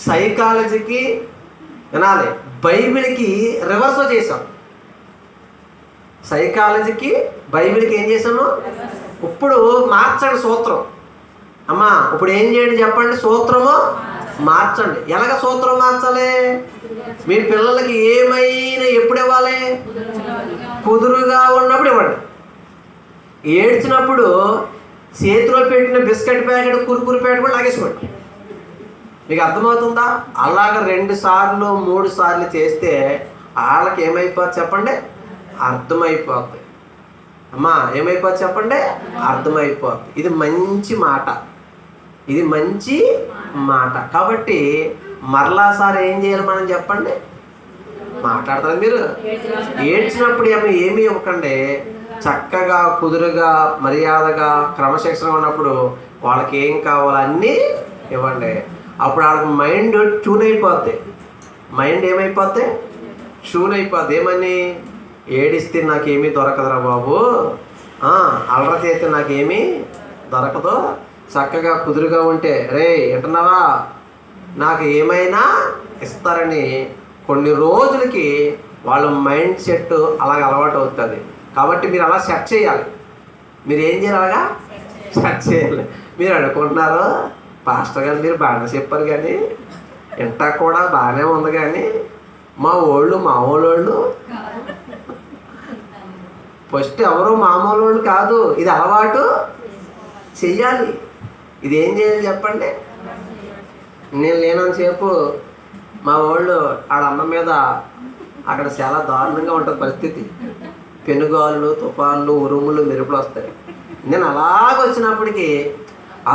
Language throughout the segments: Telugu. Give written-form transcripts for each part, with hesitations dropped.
సైకాలజీకి వినాలి, బైబిల్కి రివర్స్ చేసాం. సైకాలజీకి బైబిల్కి ఏం చేసాము? ఇప్పుడు మార్చండి సూత్రం. అమ్మా ఇప్పుడు ఏం చేయండి చెప్పండి, సూత్రము మార్చండి. ఎలాగ సూత్రం మార్చాలి? మీ పిల్లలకి ఏమైనా ఎప్పుడు ఇవ్వాలి? కుదురుగా ఉన్నప్పుడు ఇవ్వండి. ఏడ్చినప్పుడు చేతిలో పెట్టిన బిస్కెట్ ప్యాకెట్, కురుకురు ప్యాకెట్ కూడా లాగేసుకోండి. మీకు అర్థమవుతుందా? అలాగ 2 సార్లు 3 సార్లు చేస్తే వాళ్ళకి ఏమైపోతుంది చెప్పండి? అర్థమైపోతుంది. అమ్మా ఏమైపోతుంది చెప్పండి? అర్థమైపోతుంది. ఇది మంచి మాట, ఇది మంచి మాట. కాబట్టి మరలాసారి ఏం చేయాలి మనం చెప్పండి? మాట్లాడతారు మీరు. ఏడ్చినప్పుడు ఏమీ ఇవ్వకండి. చక్కగా కుదురుగా మర్యాదగా క్రమశిక్షణ ఉన్నప్పుడు వాళ్ళకి ఏం కావాలో అన్నీ ఇవ్వండి. అప్పుడు వాళ్ళకి మైండ్ ట్యూన్ అయిపోద్ది. మైండ్ ఏమైపోద్ది? ట్యూన్ అయిపోద్ది. ఏమని? ఏడిస్తే నాకేమీ దొరకదురా బాబు, అల్లరి చేస్తే నాకేమీ దొరకదు, చక్కగా కుదురుగా ఉంటే రే వింటున్నావా నాకు ఏమైనా ఇస్తారని కొన్ని రోజులకి వాళ్ళ మైండ్ సెట్ అలాగ అలవాటు అవుతుంది. కాబట్టి మీరు అలా సెట్ చేయాలి. మీరు ఏం చేయాలి? అలాగా సెట్ చేయాలి. మీరు అనుకుంటున్నారు పాస్టర్ గారు మీరు బాగానే చెప్పారు కానీ ఇంట కూడా బాగానే ఉంది కానీ మా మామూలు ఫస్ట్ ఎవరు మామూలు వాళ్ళు కాదు. ఇది అలవాటు చెయ్యాలి. ఇది ఏం చేయాలి చెప్పండి? నేను లేనంతసేపు మా వాళ్ళు వాళ్ళ అమ్మ మీద అక్కడ చాలా దారుణంగా ఉంటుంది పరిస్థితి. పెనుగాలులు, తుఫాన్లు, ఉరుములు, మెరుపులు వస్తాయి. నేను అలాగొచ్చినప్పటికీ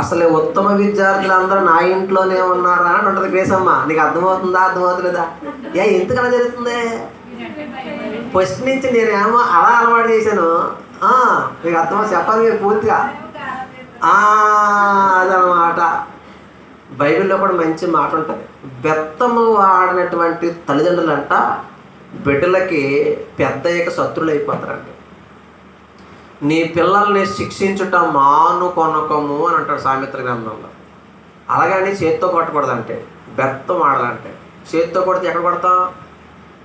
అసలు ఉత్తమ విద్యార్థులు అందరూ నా ఇంట్లోనే ఉన్నారా అని ఉంటుంది. గ్రేసమ్మ నీకు అర్థమవుతుందా? అర్థమవుతుందా? ఎందుకు అలా జరుగుతుంది? ఫస్ట్ నుంచి నేనేమో అలా అలవాటు చేశాను. మీకు అర్థమవుతుంది చెప్పాలి మీరు పూర్తిగా. అదనమాట. బైబిల్లో కూడా మంచి మాట ఉంటుంది. బెత్తము వాడినటువంటి తల్లిదండ్రులంట బిడ్డలకి పెద్ద శత్రులు అయిపోతారంట. నీ పిల్లల్ని శిక్షించుట మానుకొనకము అని అంటాడు సామెత్ర గ్రంథంలో. అలాగని చేత్తో కొట్టకూడదంటే, బెత్తం ఆడాలంటే. చేత్తో కొడితే ఎక్కడ కొడతాం?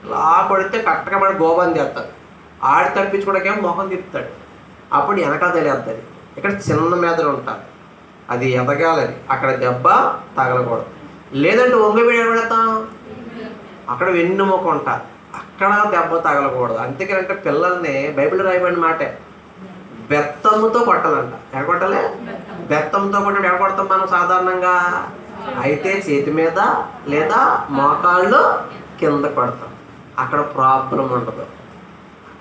ఇలా కొడితే కట్టగా పడి గోబాన్ని చేస్తాడు. ఆడి తప్పించుకోవడానికేమో మొహం తిప్పుతాడు. అప్పుడు వెనక తెలియద్దు. ఇక్కడ చిన్న మెదడు ఉంటుంది, అది ఎదగాలని. అక్కడ దెబ్బ తగలకూడదు. లేదంటే ఒంగబిడి పెడతాం, అక్కడ వెన్నుముక ఉంటుంది, అక్కడ దెబ్బ తగలకూడదు. అందుకేనంటే పిల్లల్ని బైబిల్ రాయబడిన మాటే బెత్తముతో కొట్టాలంట. ఎక్కడ కొట్టాలి? బెత్తంతో కొట్టి ఎక్కడ కొడతాం మనం సాధారణంగా? అయితే చేతి మీద లేదా మోకాళ్ళు కింద కొడతాం. అక్కడ ప్రాబ్లం ఉండదు.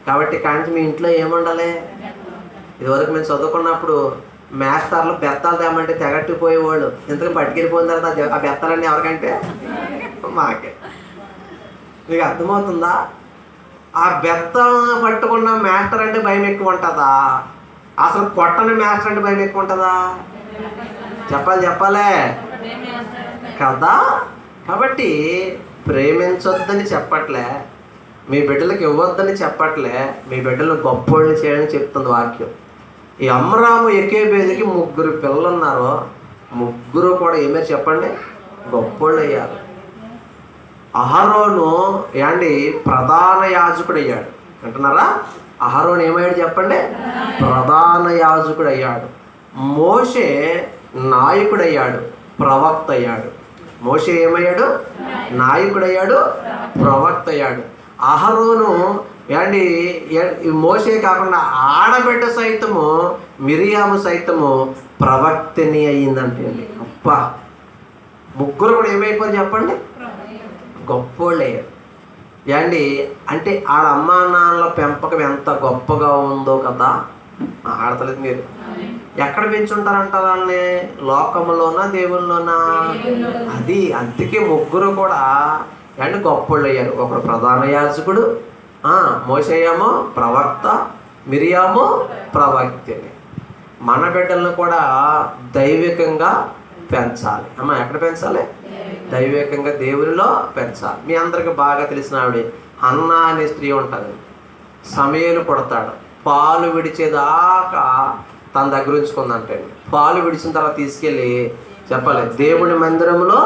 కాబట్టి కానీ మీ ఇంట్లో ఏముండాలి? ఇదివరకు మేము చదువుకున్నప్పుడు మేస్తార్లు బెత్తాలు తేమంటే తెగట్టిపోయేవాళ్ళు. ఇంతకు పట్టుకెళ్ళిపోయిన తర్వాత ఆ బెత్తాలన్నీ ఎవరికంటే మాకే. మీకు అర్థమవుతుందా? ఆ బెత్తం పట్టుకున్న మాస్టర్ అంటే భయం ఎక్కువ ఉంటుందా? అసలు కొట్టని మాస్టర్ అంటే భయం ఎక్కువ ఉంటుందా? చెప్పాలే కదా. కాబట్టి ప్రేమించొద్దని చెప్పట్లే, మీ బిడ్డలకు ఇవ్వద్దని చెప్పట్లే, మీ బిడ్డలు గొప్పోళ్ళు చేయని చెప్తుంది వాక్యం. ఈ అమ్రాము ఎకేబేదికి 3 పిల్లలు ఉన్నారు. 3 కూడా ఏమేమి చెప్పండి? గొప్పోళ్ళు అయ్యారు. అహరోను ప్రధాన యాజకుడు అయ్యాడు. అంటున్నారా? అహరోను ఏమయ్యాడు చెప్పండి? ప్రధాన యాజకుడు అయ్యాడు. మోషే నాయకుడయ్యాడు, ప్రవక్త అయ్యాడు. మోషే ఏమయ్యాడు? నాయకుడయ్యాడు, ప్రవక్త అయ్యాడు. అహరోను మోషే కాకుండా ఆడబిడ్డ సైతము మిరియాము సైతము ప్రవక్తని అయ్యిందంటే. అబ్బా, 3 కూడా ఏమైపోయింది చెప్పండి? గొప్పోళ్ళు అయ్యారు. అంటే వాళ్ళ అమ్మా నాన్నల పెంపకం ఎంత గొప్పగా ఉందో కదా. ఆడతలేదు మీరు. ఎక్కడ పెంచుంటారంటారు వాళ్ళని? లోకంలోనా దేవుల్లోనా? అది. అందుకే 3 కూడా గొప్పోళ్ళు అయ్యారు. ఒకడు ప్రధాన యాజకుడు, మోషేయేమో ప్రవక్త, మిరియాము ప్రవక్తని. మన బిడ్డలను కూడా దైవికంగా పెంచాలి. ఎక్కడ పెంచాలి? దైవికంగా దేవునిలో పెంచాలి. మీ అందరికి బాగా తెలిసిన ఆవిడ హన్నా అనే స్త్రీ ఉంటుంది. సమయలు పుడతాడు, పాలు విడిచేదాకా తన దగ్గర ఉంచుకుందంటే పాలు విడిచిన తర్వాత తీసుకెళ్ళి చెప్పాలి దేవుని మందిరంలో